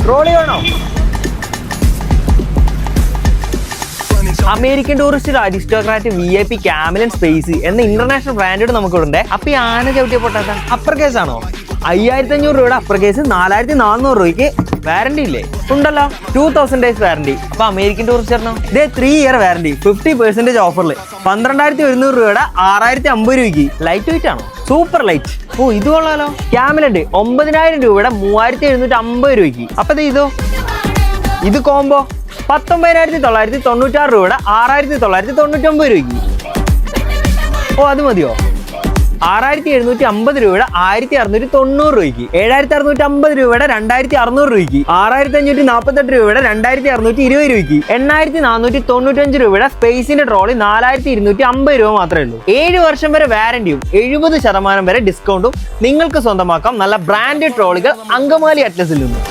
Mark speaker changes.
Speaker 1: Trolley വേണോ? American tourist aristocrat VIP ക്യാമലൻ സ്പേസ് എന്ന ഇന്റർനാഷണൽ ബ്രാൻഡ് നമുക്കിവിടെ. അപ്പൊ ഈ ആന ചവിട്ടിയ പൊട്ടാത്ത അപ്പർ കേസ് ആണോ? 5500 രൂപയുടെ അപ്പർ കേസ് 4400 രൂപയ്ക്ക് വാറന്റി ഇല്ലേ? ഉണ്ടല്ലോ, 2000 ഡേയ്സ് വാറന്റി. അപ്പൊ അമേരിക്കൻ ടൂറിസ്റ്റ് പറഞ്ഞോ ഇതേ 3 ഇയർ വാറന്റി 50% ഓഫറിൽ 12100 രൂപയുടെ 6050 രൂപയ്ക്ക്. ലൈറ്റ് വെയിറ്റ് ആണോ? Super light. ഓ ഇത് കൊള്ളാലോ. ക്യാമലുണ്ട് 9000 രൂപയുടെ 3750 രൂപയ്ക്ക്. അപ്പൊ ഇത് കോംബോ 19996 രൂപയുടെ 6999 രൂപയ്ക്ക്. ഓ അത് മതിയോ? 6750 രൂപയുടെ 1690 രൂപയ്ക്ക്. 7650 രൂപയുടെ 2600 രൂപയ്ക്ക്. 6548 രൂപയുടെ 2620 രൂപയ്ക്ക്. 8495 രൂപയുടെ സ്പേസിന്റെ ട്രോളി 4250 രൂപ മാത്രമേ ഉള്ളൂ. 7 വർഷം വരെ വാറന്റിയും 70% വരെ ഡിസ്കൗണ്ടും നിങ്ങൾക്ക് സ്വന്തമാക്കാം നല്ല ബ്രാൻഡഡ് ട്രോളികൾ അങ്കമാലി അറ്റ്ലസിൽ നിന്നും.